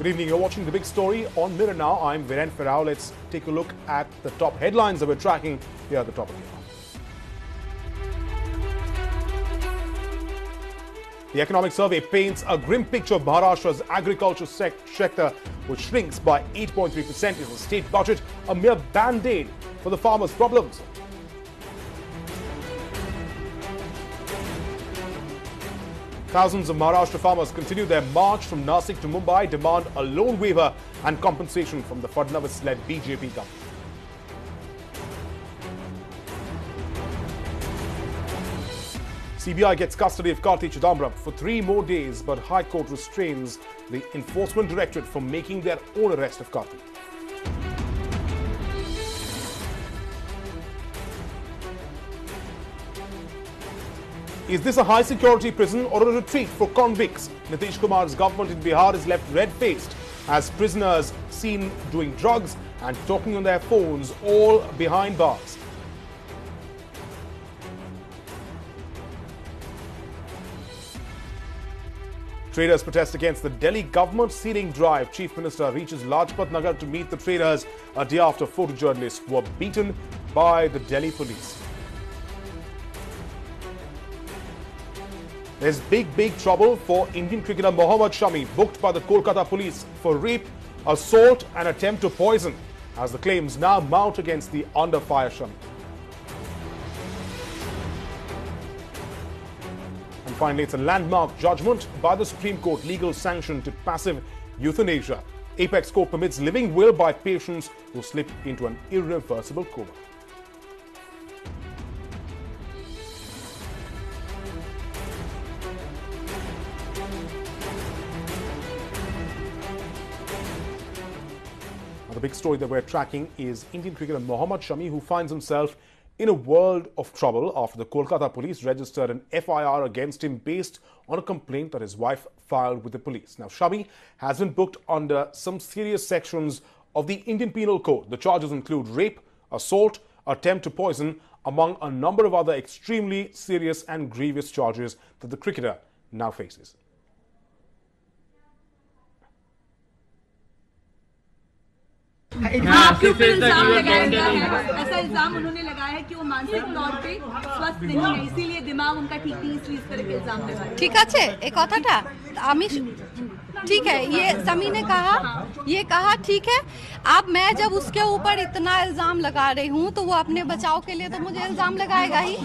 Good evening. You're watching The Big Story on Mirror Now. I'm FIR. Let's take a look at the top headlines that we're tracking here at the top of the hour. The economic survey paints a grim picture of Maharashtra's agriculture sector, which shrinks by 8.3%. Is the state budget a mere band-aid for the farmers' problems? Thousands of Maharashtra farmers continue their march from Nasik to Mumbai, demand a loan waiver and compensation from the Fadnavis-led BJP government. CBI gets custody of Karti Chidambaram for 3 more days, but High Court restrains the Enforcement Directorate from making their own arrest of Karti. Is this a high-security prison or a retreat for convicts? Nitish Kumar's government in Bihar is left red-faced as prisoners seen doing drugs and talking on their phones, all behind bars. Traders protest against the Delhi government sealing drive. Chief Minister reaches Lajpat Nagar to meet the traders a day after photojournalists were beaten by the Delhi police. There's big trouble for Indian cricketer Mohammed Shami, booked by the Kolkata police for rape, assault and attempt to poison, as the claims now mount against the under fire Shami. And finally, it's a landmark judgment by the Supreme Court, legal sanction to passive euthanasia. Apex Court permits living will by patients who slip into an irreversible coma. The big story that we're tracking is Indian cricketer Mohammed Shami, who finds himself in a world of trouble after the Kolkata police registered an FIR against him based on a complaint that his wife filed with the police. Now, Shami has been booked under some serious sections of the Indian Penal Code. The charges include rape, assault, attempt to poison, among a number of other extremely serious and grievous charges that the cricketer now faces. आपके ऊपर इल्जाम लगाया गया है, ऐसा इल्जाम उन्होंने लगाया है कि वो मानसिक तौर पे स्वस्थ नहीं है, इसीलिए दिमाग उनका ठीक नहीं, इसलिए इस तरह के इल्जाम लगाए। ठीक আছে এই কথাটা আমি ठीक है, ये समी ने कहा, ये कहा ठीक है। अब मैं जब उसके ऊपर इतना इल्जाम लगा रही हूँ तो वो अपने बचाव के लिए तो मुझे इल्जाम लगाएगा ही।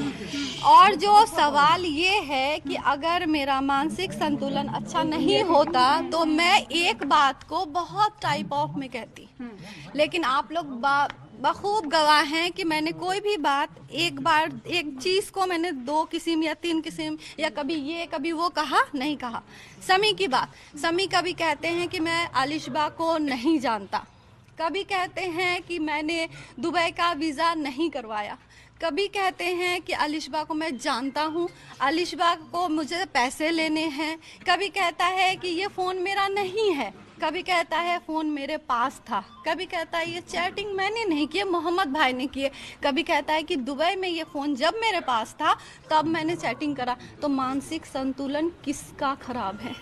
और जो सवाल ये है कि अगर मेरा मानसिक संतुलन अच्छा नहीं होता तो मैं एक बात को बहुत टाइप ऑफ में कहती, लेकिन आप लोग बखूब गवाह हैं कि मैंने कोई भी बात एक चीज को मैंने 2 किस्म या 3 किस्म या कभी ये कभी वो कहा नहीं कहा। समी की बात, समी कभी कहते हैं कि मैं आलिशबा को नहीं जानता, कभी कहते हैं कि मैंने दुबई का वीज़ा नहीं करवाया, कभी कहते हैं कि आलिशबा को मैं जानता हूँ, आलिशबा को मुझे पैसे लेने हैं, कभी कहता है कि ये फ़ोन मेरा नहीं है, कभी कहता है फ़ोन मेरे पास था, कभी कहता है ये चैटिंग मैंने नहीं की, मोहम्मद भाई ने की, कभी कहता है कि दुबई में ये फ़ोन जब मेरे पास था तब मैंने चैटिंग करा। तो मानसिक संतुलन किसका खराब है?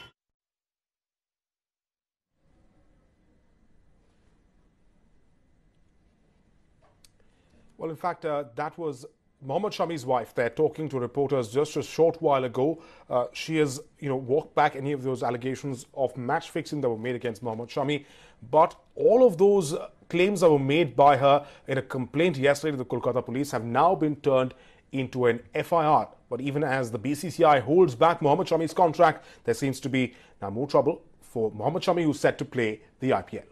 Well, in fact, that was Mohammed Shami's wife there talking to reporters just a short while ago. She has, walked back any of those allegations of match fixing that were made against Mohammed Shami. But all of those claims that were made by her in a complaint yesterday to the Kolkata police have now been turned into an FIR. But even as the BCCI holds back Mohammed Shami's contract, there seems to be now more trouble for Mohammed Shami, who's set to play the IPL.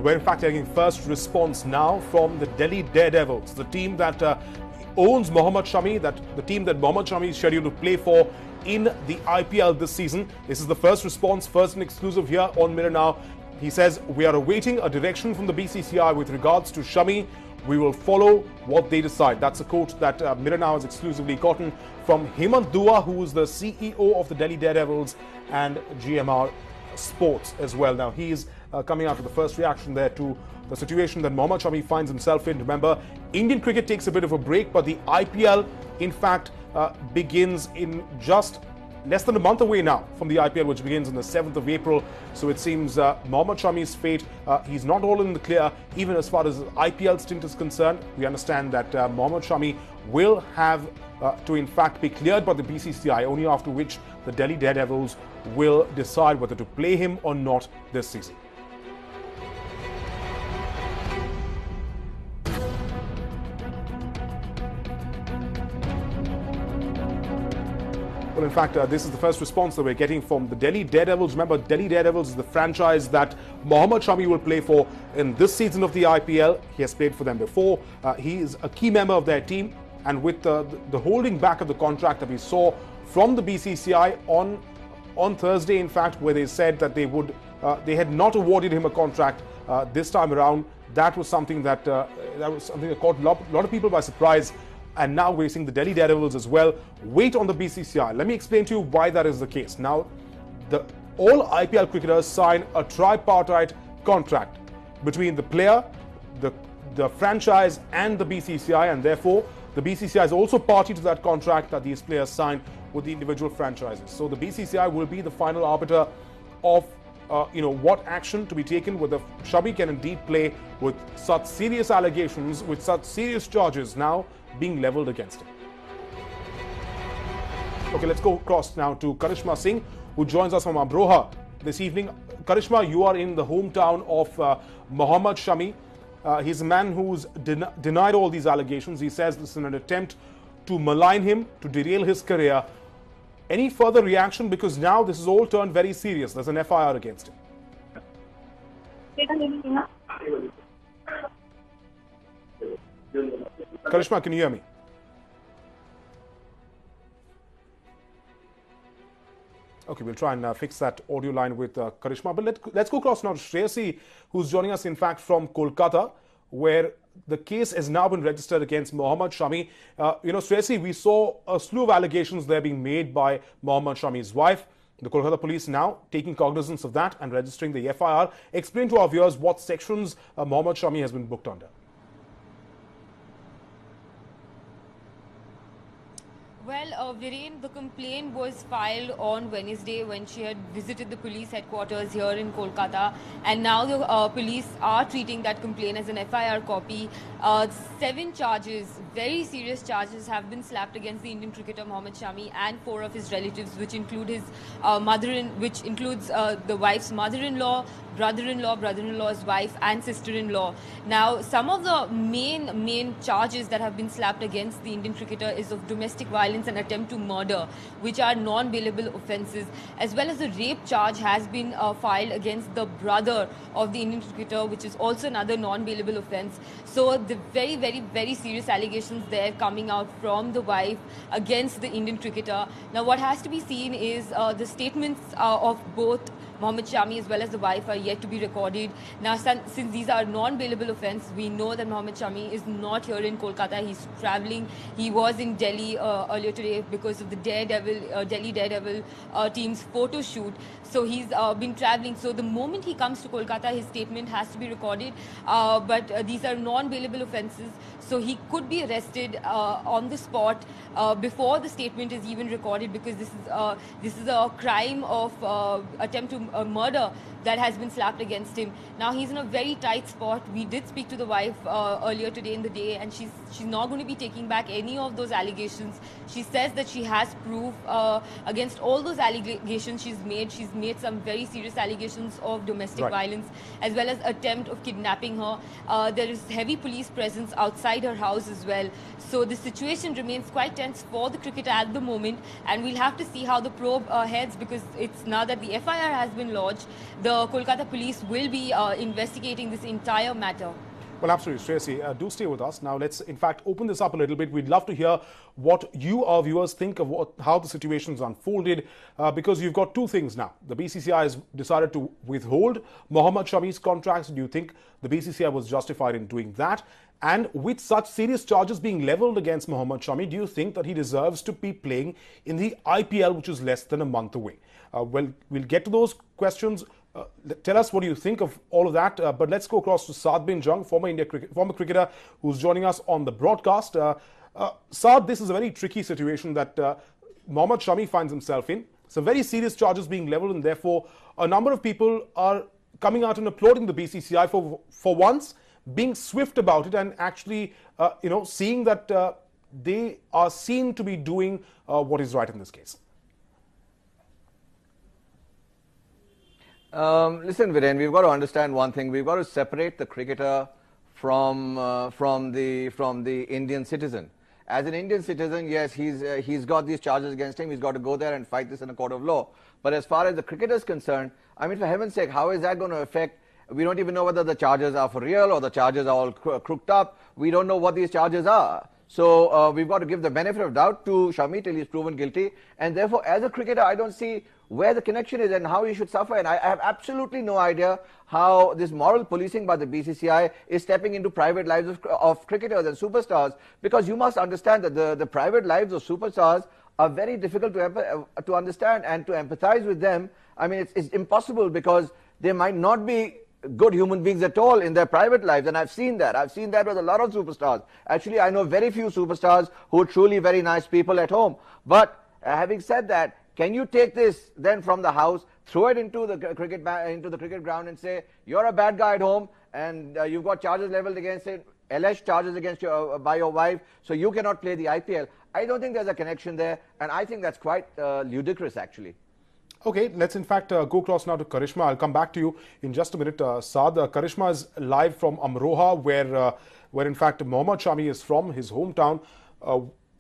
We're in fact taking first response now from the Delhi Daredevils, the team that owns Mohammed Shami, the team that Mohammed Shami is scheduled to play for in the IPL this season. This is the first response, first and exclusive here on Mirror Now. He says, we are awaiting a direction from the BCCI with regards to Shami We will follow what they decide. That's a quote that Mirror Now has exclusively gotten from Hemant Dua, who is the CEO of the Delhi Daredevils and GMR Sports as well. Now, he is coming out with the first reaction there to the situation that Mohammed Shami finds himself in. Remember, Indian cricket takes a bit of a break, but the IPL, in fact, begins in just less than a month away now from the IPL, which begins on the 7th of April. So it seems Mohammed Shami's fate, he's not all in the clear, even as far as the IPL stint is concerned. We understand that Mohammed Shami will have to, in fact, be cleared by the BCCI, only after which the Delhi Daredevils will decide whether to play him or not this season. Well, in fact, this is the first response that we're getting from the Delhi Daredevils. Remember, Delhi Daredevils is the franchise that Mohammed Shami will play for in this season of the IPL. He has played for them before. He is a key member of their team. And with the holding back of the contract that we saw from the BCCI on Thursday, in fact, where they said that they had not awarded him a contract this time around, that was something that caught a lot of people by surprise. And now we're seeing the Delhi Daredevils as well wait on the BCCI. Let me explain to you why that is the case. Now, all IPL cricketers sign a tripartite contract between the player, the franchise and the BCCI, and therefore the BCCI is also party to that contract that these players sign with the individual franchises. So the BCCI will be the final arbiter of what action to be taken, whether Shami can indeed play with such serious allegations, with such serious charges now being leveled against him. Okay, let's go across now to Karishma Singh, who joins us from Amroha this evening. Karishma, you are in the hometown of Mohammed Shami. He's a man who's denied all these allegations. He says this is an attempt to malign him, to derail his career. Any further reaction? Because now this is all turned very serious. There's an FIR against him. Karishma, can you hear me? Okay, we'll try and fix that audio line with Karishma. But let's go across now to Shreyasi, who's joining us, in fact, from Kolkata, where the case has now been registered against Mohammed Shami. Shreyasi, we saw a slew of allegations there being made by Mohammed Shami's wife. The Kolkata police now taking cognizance of that and registering the FIR. Explain to our viewers what sections Mohammed Shami has been booked under. Well, Viren, the complaint was filed on Wednesday when she had visited the police headquarters here in Kolkata, and now the police are treating that complaint as an FIR copy. 7 charges, very serious charges, have been slapped against the Indian cricketer Mohammed Shami and 4 of his relatives, which include his which includes the wife's mother-in-law, brother-in-law's wife, and sister-in-law. Now, some of the main charges that have been slapped against the Indian cricketer is of domestic violence and attempt to murder, which are non-bailable offences, as well as a rape charge has been filed against the brother of the Indian cricketer, which is also another non-bailable offence. So the very, very, very serious allegations there coming out from the wife against the Indian cricketer. Now, what has to be seen is the statements of both Mohammed Shami as well as the wife are yet to be recorded. Now, since these are non-bailable offence, we know that Mohammed Shami is not here in Kolkata. He's travelling. He was in Delhi earlier today because of the Delhi Daredevil team's photo shoot. So he's been travelling. So the moment he comes to Kolkata, his statement has to be recorded. But these are non-bailable offences. So he could be arrested on the spot before the statement is even recorded, because this is a crime of attempt to murder that has been slapped against him. Now he's in a very tight spot. We did speak to the wife earlier today in the day, and she's not going to be taking back any of those allegations. She says that she has proof against all those allegations she's made. She's made some very serious allegations of domestic violence as well as attempt of kidnapping her. There is heavy police presence outside her house as well. So the situation remains quite tense for the cricketer at the moment, and we'll have to see how the probe heads, because it's now that the FIR has been lodged, the Kolkata police will be investigating this entire matter. Well, absolutely, Shreyasi. Do stay with us. Now, let's, in fact, open this up a little bit. We'd love to hear what you, our viewers, think of how the situation's unfolded, because you've got two things now. The BCCI has decided to withhold Mohammed Shami's contracts. Do you think the BCCI was justified in doing that? And with such serious charges being levelled against Mohammed Shami, do you think that he deserves to be playing in the IPL, which is less than a month away? Well, we'll get to those questions. Tell us what you think of all of that. But let's go across to Saad bin Jung, former cricketer, who's joining us on the broadcast. Saad, this is a very tricky situation that Mohammed Shami finds himself in. Some very serious charges being levelled, and therefore a number of people are coming out and applauding the BCCI for once being swift about it and actually, seeing that they are seen to be doing what is right in this case. Listen, Viren, we've got to understand one thing. We've got to separate the cricketer from the Indian citizen. As an Indian citizen, yes, he's got these charges against him. He's got to go there and fight this in a court of law. But as far as the cricketer is concerned, I mean, for heaven's sake, how is that going to affect? We don't even know whether the charges are for real or the charges are all crooked up. We don't know what these charges are. So we've got to give the benefit of doubt to Shami till he's proven guilty. And therefore, as a cricketer, I don't see where the connection is and how he should suffer. And I have absolutely no idea how this moral policing by the BCCI is stepping into private lives of cricketers and superstars. Because you must understand that the private lives of superstars are very difficult to understand and to empathize with them. I mean, it's impossible because they might not be good human beings at all in their private lives, and I've seen that. I've seen that with a lot of superstars. Actually, I know very few superstars who are truly very nice people at home. But having said that, can you take this then from the house, throw it into the cricket ground and say, you're a bad guy at home and you've got charges leveled against it, alleged charges against you by your wife, so you cannot play the IPL. I don't think there's a connection there, and I think that's quite ludicrous actually. Okay, let's in fact go across now to Karishma. I'll come back to you in just a minute. Saad, Karishma is live from Amroha, where in fact Mohammed Shami is from, his hometown.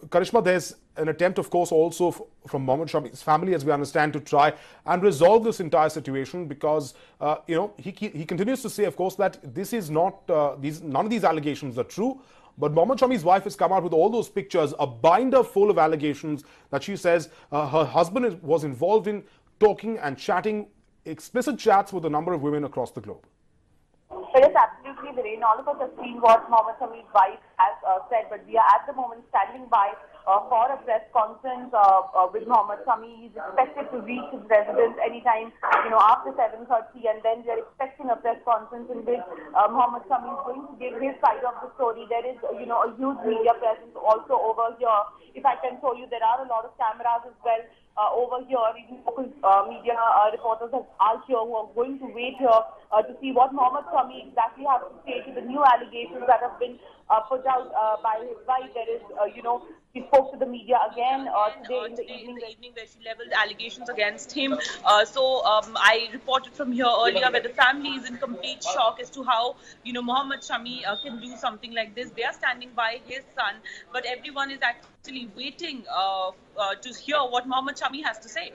Karishma, there's an attempt, of course, also from Mohammed Shami's family, as we understand, to try and resolve this entire situation because, he continues to say, of course, that this is not, none of these allegations are true. But Mohammed Shami's wife has come out with all those pictures, a binder full of allegations that she says her husband was involved in talking and chatting, explicit chats with a number of women across the globe. It is absolutely, Viren. All of us have seen what Mohammed Shami's wife has said, but we are at the moment standing by for a press conference with Mohammed Shami. He's expected to reach his residence anytime, after 7:30, and then we are expecting a press conference in which Mohammed Shami is going to give his side of the story. There is, a huge media presence also over here. If I can show you, there are a lot of cameras as well. Over here, even local media reporters are here who are going to wait here to see what Mohammed Shami exactly has to say to the new allegations that have been put out by his wife. There is, he spoke to the media again today in the evening where she leveled allegations against him. I reported from here earlier where the family is in complete shock as to how, Mohammed Shami can do something like this. They are standing by his son, but everyone is actually waiting to hear what Mohammed Shami has to say.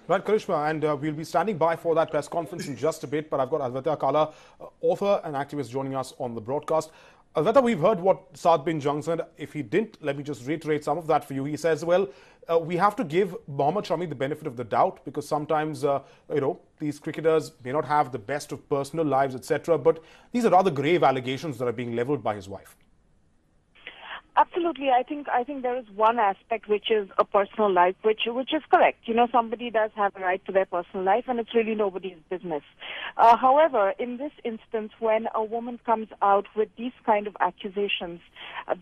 Right, Karishma, and we'll be standing by for that press conference in just a bit, but I've got Advaita Kala, author and activist, joining us on the broadcast. Advaita, we've heard what Saad bin Jung said. If he didn't, let me just reiterate some of that for you. He says, well, we have to give Mohammed Shami the benefit of the doubt because sometimes, these cricketers may not have the best of personal lives, etc. But these are rather grave allegations that are being levelled by his wife. Absolutely. I think there is one aspect which is a personal life, which is correct. Somebody does have a right to their personal life, and it's really nobody's business. However, in this instance, when a woman comes out with these kind of accusations,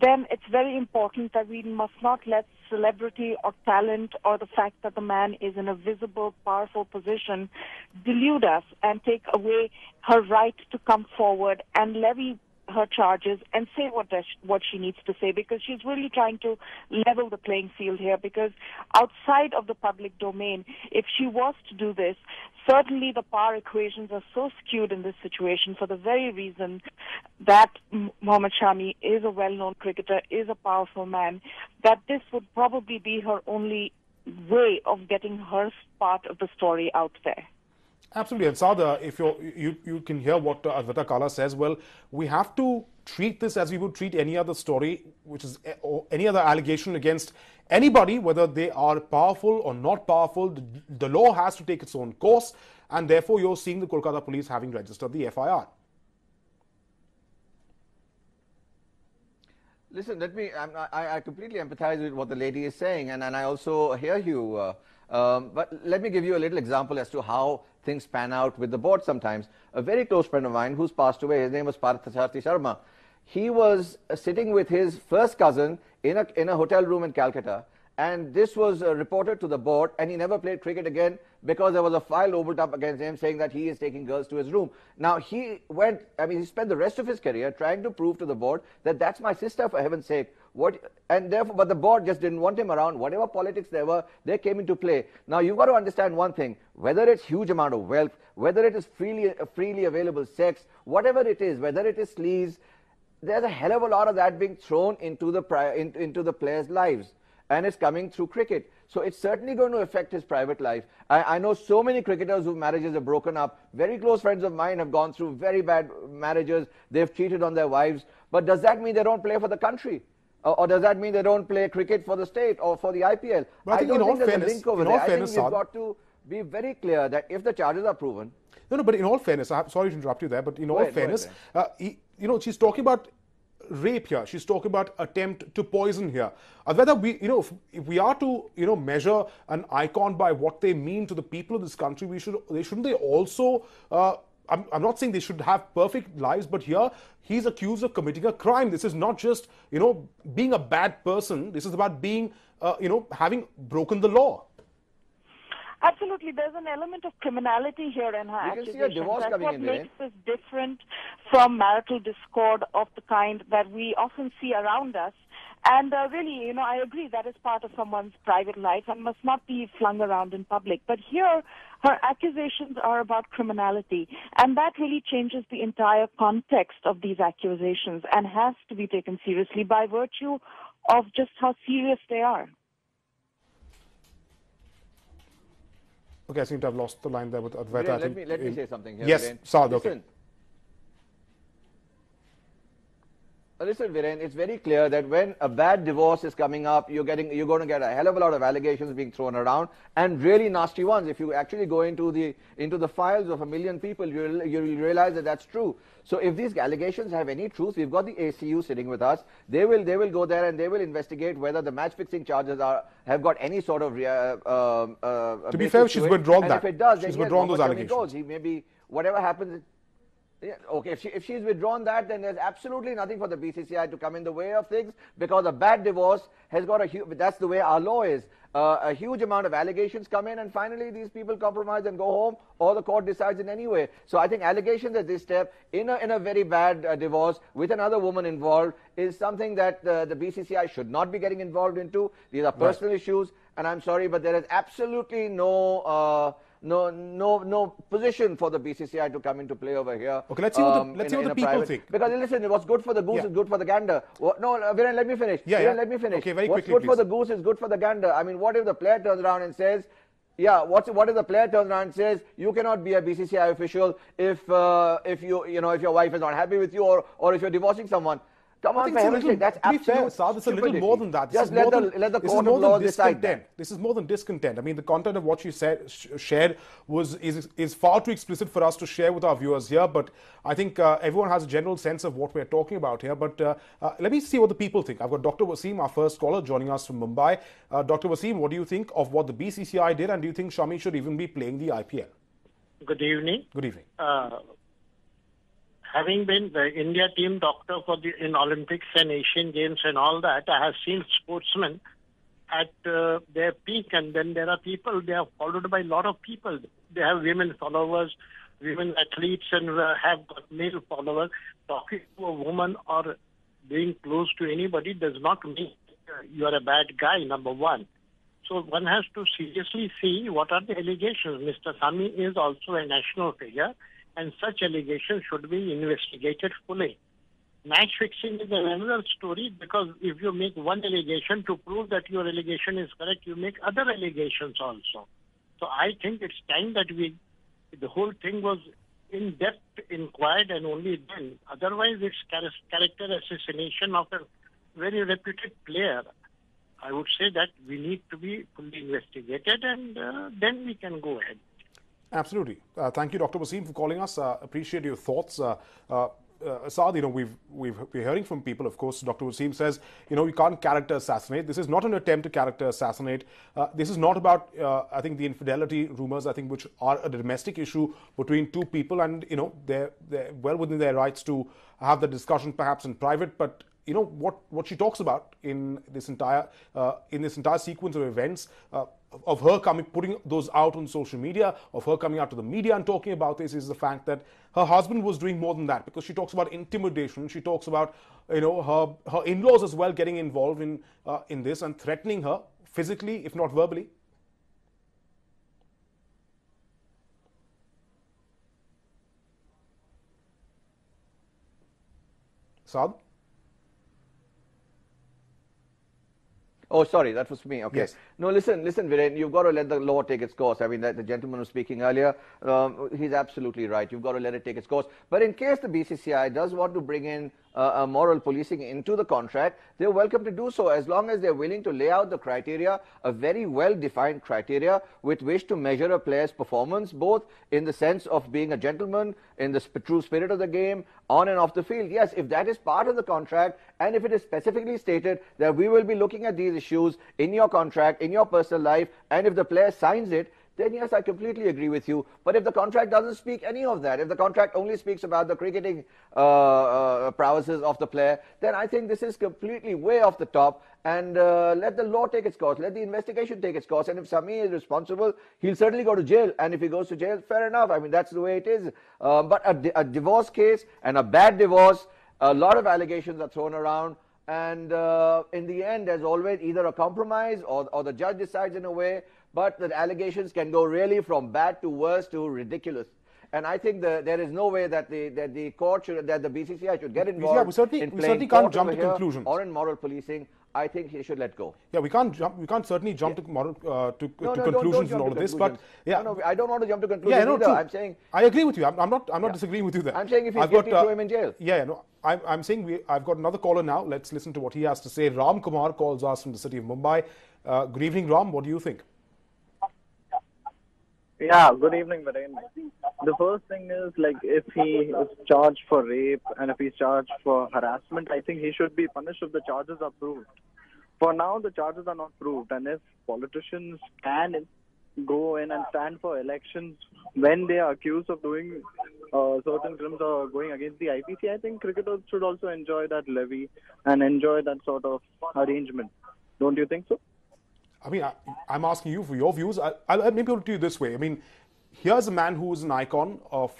then it's very important that we must not let celebrity or talent or the fact that the man is in a visible, powerful position delude us and take away her right to come forward and levy her charges and say what she needs to say, because she's really trying to level the playing field here, because outside of the public domain, if she was to do this, certainly the power equations are so skewed in this situation for the very reason that Mohammed Shami is a well-known cricketer, is a powerful man, that this would probably be her only way of getting her part of the story out there. Absolutely. And Saad, if you can hear what Advaita Kala says, well, we have to treat this as we would treat any other story, which is or any other allegation against anybody, whether they are powerful or not powerful. The law has to take its own course, and therefore you're seeing the Kolkata police having registered the FIR. Listen, I completely empathize with what the lady is saying, and I also hear you. But let me give you a little example as to how things pan out with the board sometimes. A very close friend of mine who's passed away, his name was Parthasarthi Sharma. He was sitting with his first cousin in a hotel room in Calcutta, and this was reported to the board, and he never played cricket again because there was a file opened up against him saying that he is taking girls to his room. Now he spent the rest of his career trying to prove to the board that that's my sister, for heaven's sake. But the board just didn't want him around. Whatever politics there were, they came into play. Now you've got to understand one thing: whether it's huge amount of wealth, whether it is freely available sex, whatever it is, whether it is sleaze, there's a hell of a lot of that being thrown into the players' lives. And it's coming through cricket. So it's certainly going to affect his private life. I know so many cricketers whose marriages have broken up. Very close friends of mine have gone through very bad marriages. They've cheated on their wives. But does that mean they don't play for the country? Or does that mean they don't play cricket for the state or for the IPL? But I don't think there's a link over there. I think we've got to be very clear that if the charges are proven... No, but in all fairness, I'm sorry to interrupt you there, but in all fairness, she's talking about rape here. She's talking about attempt to poison here. Whether we, if we are to, measure an icon by what they mean to the people of this country, shouldn't they also? I'm not saying they should have perfect lives, but here he's accused of committing a crime. This is not just, being a bad person. This is about being, having broken the law. Absolutely, there's an element of criminality here in her accusations. You can see a divorce coming in there. That's what makes this different from marital discord of the kind that we often see around us. And really, I agree that is part of someone's private life and must not be flung around in public. But here, her accusations are about criminality. And that really changes the entire context of these accusations and has to be taken seriously by virtue of just how serious they are. Okay, I seem to have lost the line there with Advaita. Let me say something here. Yes, Saad, okay. Listen, Viren, it's very clear that when a bad divorce is coming up, you're going to get a hell of a lot of allegations being thrown around, and really nasty ones. If you actually go into the files of 1 million people, you'll realize that that's true. So if these allegations have any truth, we've got the ACU sitting with us. They will go there and they will investigate whether the match fixing charges have got any sort of to be fair, she's withdrawn that. If it does, she's withdrawn those allegations. He maybe whatever happens. Yeah, okay, if she's withdrawn that, then there's absolutely nothing for the BCCI to come in the way of things, because a bad divorce has got that's the way our law is. A huge amount of allegations come in, and finally these people compromise and go home, or the court decides in any way. So I think allegations at this step, in a very bad divorce with another woman involved, is something that the BCCI should not be getting involved into. These are personal issues, and I'm sorry, but there is absolutely no position for the BCCI to come into play over here. Okay, let's see what the people think. Because listen, what's good for the goose is good for the gander. Viren, let me finish. Let me finish. Okay, very what's quickly, good for the goose is good for the gander. I mean, what if the player turns around and says, what if the player turns around and says, you cannot be a BCCI official if your wife is not happy with you, or if you're divorcing someone? Come on, for heaven's sake, that's absurd. It's a little more than that. Just let the court of law decide that. This is more than discontent. I mean, the content of what she shared is far too explicit for us to share with our viewers here. But I think everyone has a general sense of what we're talking about here. But let me see what the people think. I've got Dr. Wasim, our first caller, joining us from Mumbai. Dr. Wasim, what do you think of what the BCCI did, and do you think Shami should even be playing the IPL? Good evening. Good evening. Having been the India team doctor in Olympics and Asian Games and all that, I have seen sportsmen at their peak, and then there are people, they are followed by a lot of people. They have women followers, women athletes, and have got male followers. Talking to a woman or being close to anybody does not mean you are a bad guy, number one. So one has to seriously see what are the allegations. Mr. Shami is also a national figure, and such allegations should be investigated fully. Match fixing is another story, because if you make one allegation, to prove that your allegation is correct, you make other allegations also. So I think it's time that the whole thing was in-depth inquired, and only then. Otherwise, it's character assassination of a very reputed player. I would say that we need to be fully investigated, and then we can go ahead. Absolutely. Thank you, Dr. Wasim, for calling us. Appreciate your thoughts. Saad, we're hearing from people. Of course, Dr. Wasim says, you can't character assassinate. This is not an attempt to character assassinate. This is not about, I think, the infidelity rumors, I think, which are a domestic issue between two people, and they're well within their rights to have the discussion, perhaps in private. But what she talks about in this entire sequence of events, of her putting those out on social media, of her coming out to the media and talking about this, is the fact that her husband was doing more than that, because she talks about intimidation. She talks about her in-laws as well getting involved in this and threatening her physically, if not verbally. Saad? Oh, sorry, that was me. Okay. Yes. No, listen, Viren, you've got to let the law take its course. I mean, the gentleman was speaking earlier. He's absolutely right. You've got to let it take its course. But in case the BCCI does want to bring in moral policing into the contract, they're welcome to do so, as long as they're willing to lay out the criteria, a very well-defined criteria with which to measure a player's performance, both in the sense of being a gentleman, in the true spirit of the game, on and off the field. Yes, if that is part of the contract, and if it is specifically stated that we will be looking at these issues in your contract, in your personal life, and if the player signs it, then yes, I completely agree with you. But if the contract doesn't speak any of that, if the contract only speaks about the cricketing prowesses of the player, then I think this is completely way off the top. And let the law take its course, let the investigation take its course. And if Shami is responsible, he'll certainly go to jail. And if he goes to jail, fair enough. I mean, that's the way it is. But a divorce case, and a bad divorce, a lot of allegations are thrown around. And in the end, there's always either a compromise or the judge decides in a way. But the allegations can go really from bad to worse to ridiculous. And I think there is no way that the court should, that the BCCI should get involved we certainly can't jump to conclusions or in moral policing. I think he should let go. Yeah, we can't certainly jump to conclusions in all of this. But yeah, no, I don't want to jump to conclusions either. I'm saying I agree with you. I'm not disagreeing with you there. I'm saying if he's guilty, throw him in jail. Yeah, no, I'm saying I've got another caller now. Let's listen to what he has to say. Ram Kumar calls us from the city of Mumbai. Good evening, Ram. What do you think? Yeah, good evening, Viren. The first thing is, like, if he is charged for rape and if he's charged for harassment, I think he should be punished if the charges are proved. For now, the charges are not proved, and if politicians can go in and stand for elections when they are accused of doing certain crimes or going against the IPC, I think cricketers should also enjoy that levy and enjoy that sort of arrangement. Don't you think so? I mean, I'm asking you for your views. I'll maybe put it to you this way. I mean, here's a man who is an icon of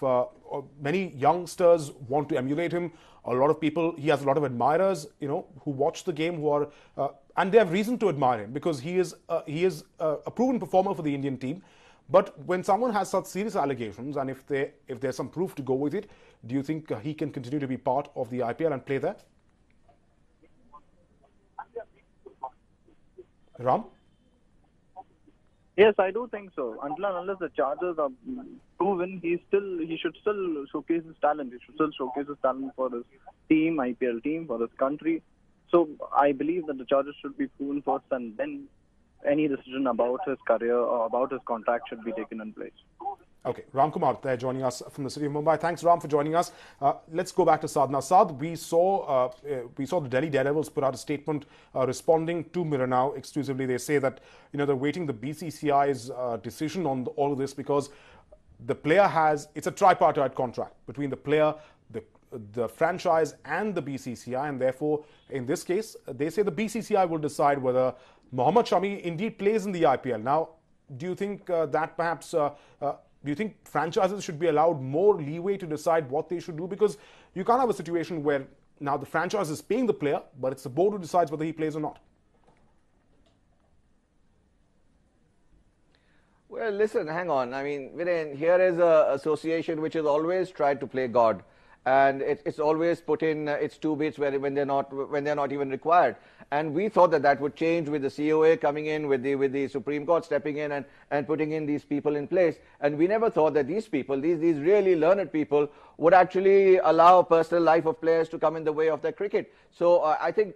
many youngsters want to emulate him. A lot of people, he has a lot of admirers, who watch the game, who are, and they have reason to admire him because he is a proven performer for the Indian team. But when someone has such serious allegations, and if there's some proof to go with it, do you think he can continue to be part of the IPL and play there? Ram? Yes, I do think so. Until and unless the charges are proven, he should still showcase his talent. He should still showcase his talent for his team, IPL team, for his country. So I believe that the charges should be proven first, and then any decision about his career or about his contract should be taken in place. Okay, Ram Kumar there joining us from the city of Mumbai. Thanks, Ram, for joining us. Let's go back to Saad. Now, Saad, we saw the Delhi Daredevils put out a statement responding to Mirror Now exclusively. They say that they're waiting the BCCI's decision on all of this because the player it's a tripartite contract between the player, the franchise, and the BCCI, and therefore, in this case, they say the BCCI will decide whether Mohammed Shami indeed plays in the IPL. Now, do you think that perhaps do you think franchises should be allowed more leeway to decide what they should do? Because you can't have a situation where now the franchise is paying the player, but it's the board who decides whether he plays or not. Well, listen, hang on. I mean, Viren, here is an association which has always tried to play God. And it's always put in its two bits when they're not even required. And we thought that would change with the COA coming in, with the Supreme Court stepping in and putting in these people in place. And we never thought that these people, these really learned people, would actually allow personal life of players to come in the way of their cricket. So I think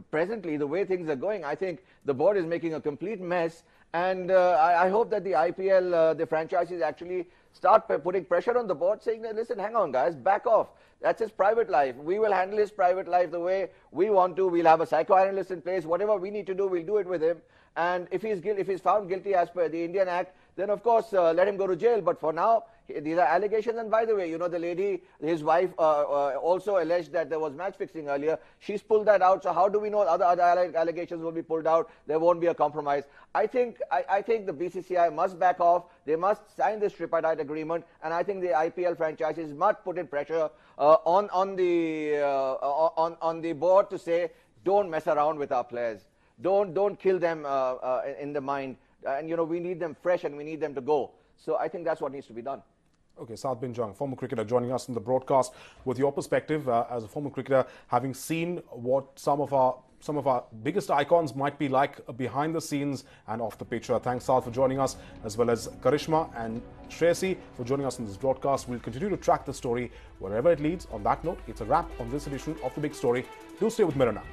presently, the way things are going, I think the board is making a complete mess. And I hope that the IPL, the franchises actually start putting pressure on the board, saying, listen, hang on, guys, back off. That's his private life. We will handle his private life the way we want to. We'll have a psychoanalyst in place. Whatever we need to do, we'll do it with him. And if he's found guilty as per the Indian Act, then of course let him go to jail. But for now, these are allegations. And by the way, you know, the lady, his wife, also alleged that there was match fixing earlier. She's pulled that out. So how do we know other allegations will be pulled out? There won't be a compromise. I think the BCCI must back off. They must sign this tripartite agreement. And I think the IPL franchises must put in pressure on the board to say, don't mess around with our players. Don't kill them in the mind. And, you know, we need them fresh and we need them to go. So I think that's what needs to be done. Okay, Saad Bin Jung, former cricketer, joining us in the broadcast with your perspective as a former cricketer, having seen what some of our biggest icons might be like behind the scenes and off the pitch. Thanks, Saad, for joining us, as well as Karishma and Shreyasi for joining us in this broadcast. We'll continue to track the story wherever it leads. On that note, it's a wrap on this edition of The Big Story. Do stay with Mirror now.